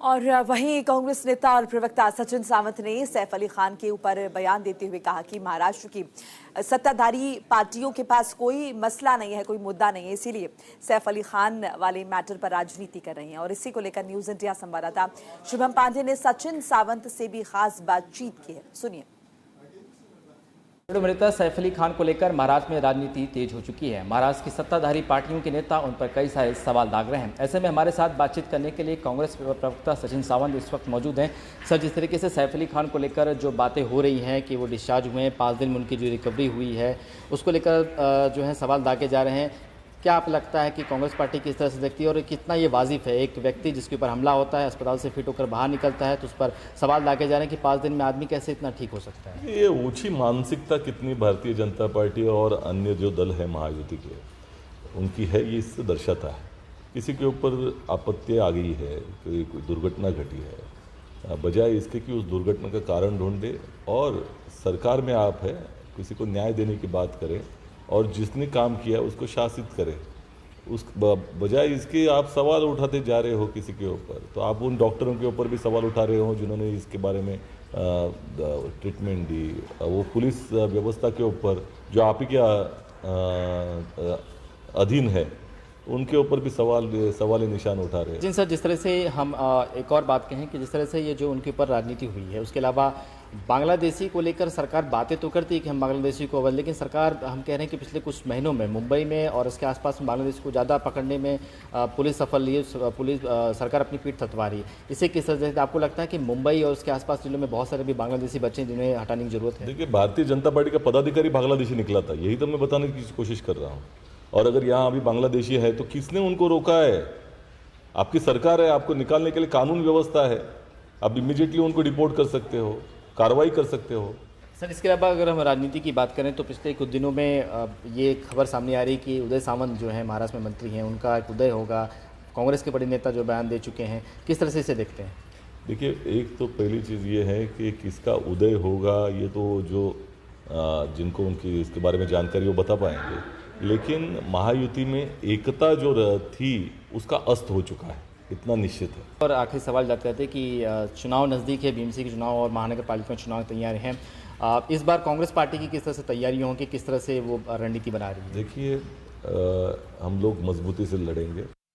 और वहीं कांग्रेस नेता और प्रवक्ता सचिन सावंत ने सैफ अली खान के ऊपर बयान देते हुए कहा कि महाराष्ट्र की सत्ताधारी पार्टियों के पास कोई मसला नहीं है, कोई मुद्दा नहीं है, इसीलिए सैफ अली खान वाले मैटर पर राजनीति कर रहे हैं। और इसी को लेकर न्यूज इंडिया संवाददाता शुभम पांडे ने सचिन सावंत से भी खास बातचीत की है, सुनिए। नेता सैफ अली खान को लेकर महाराष्ट्र में राजनीति तेज हो चुकी है। महाराष्ट्र की सत्ताधारी पार्टियों के नेता उन पर कई सारे सवाल दाग रहे हैं। ऐसे में हमारे साथ बातचीत करने के लिए कांग्रेस प्रवक्ता सचिन सावंत इस वक्त मौजूद हैं। सर, जिस तरीके से सैफ अली खान को लेकर जो बातें हो रही हैं कि वो डिस्चार्ज हुए हैं, 5 दिन में उनकी जो रिकवरी हुई है, उसको लेकर जो है सवाल दागे जा रहे हैं, क्या आप लगता है कि कांग्रेस पार्टी किस तरह से देखती है और कितना ये वाजिब है? एक व्यक्ति जिसके ऊपर हमला होता है, अस्पताल से फिट होकर बाहर निकलता है, तो उस पर सवाल दागे जा रहे हैं कि 5 दिन में आदमी कैसे इतना ठीक हो सकता है? ये ऊंची मानसिकता कितनी भारतीय जनता पार्टी और अन्य जो दल है महायुति के, उनकी है, ये इससे दर्शाता है। किसी के ऊपर आपत्ति आ गई है, कोई दुर्घटना घटी है, बजाय इसके कि उस दुर्घटना का कारण ढूंढे और सरकार में आप है, किसी को न्याय देने की बात करें और जिसने काम किया उसको शासित करें। उस बजाय इसके आप सवाल उठाते जा रहे हो किसी के ऊपर, तो आप उन डॉक्टरों के ऊपर भी सवाल उठा रहे हो जिन्होंने इसके बारे में ट्रीटमेंट दी, वो पुलिस व्यवस्था के ऊपर जो आप ही के अधीन है, उनके ऊपर भी सवाल निशान उठा रहे हैं। जिन सर, जिस तरह से हम एक और बात कहें कि जिस तरह से ये जो उनके ऊपर राजनीति हुई है, उसके अलावा बांग्लादेशी को लेकर सरकार बातें तो करती है कि हम बांग्लादेशी को अवैध, लेकिन सरकार हम कह रहे हैं कि पिछले कुछ महीनों में मुंबई में और इसके आसपास में बांग्लादेश को ज़्यादा पकड़ने में पुलिस सफल रही है, पुलिस सरकार अपनी पीठ थपथपा रही है। इसे किस तरह से आपको लगता है कि मुंबई और उसके आसपास जिलों में बहुत सारे भी बांग्लादेशी बच्चे हैं जिन्हें हटाने की जरूरत है? देखिए, भारतीय जनता पार्टी का पदाधिकारी बांग्लादेशी निकला था, यही तो मैं बताने की कोशिश कर रहा हूँ। और अगर यहाँ अभी बांग्लादेशी है तो किसने उनको रोका है? आपकी सरकार है, आपको निकालने के लिए कानून व्यवस्था है, आप इमीडिएटली उनको डिपोर्ट कर सकते हो, कार्रवाई कर सकते हो। सर, इसके अलावा अगर हम राजनीति की बात करें तो पिछले कुछ दिनों में ये खबर सामने आ रही कि उदय सामंत जो है महाराष्ट्र में मंत्री हैं, उनका एक उदय होगा। कांग्रेस के बड़े नेता जो बयान दे चुके हैं, किस तरह से इसे देखते हैं? देखिए, एक तो पहली चीज़ ये है कि किसका उदय होगा, ये तो जो जिनको उनकी इसके बारे में जानकारी वो बता पाएंगे, लेकिन महायुति में एकता जो थी उसका अस्त हो चुका है, इतना निश्चित है। और आखिरी सवाल जाते रहते कि चुनाव नज़दीक है, बीएमसी के चुनाव और महानगर पालिका चुनाव तैयार हैं। इस बार कांग्रेस पार्टी की किस तरह से तैयारियां होंगी, किस तरह से वो रणनीति बना रही है? देखिए, हम लोग मजबूती से लड़ेंगे।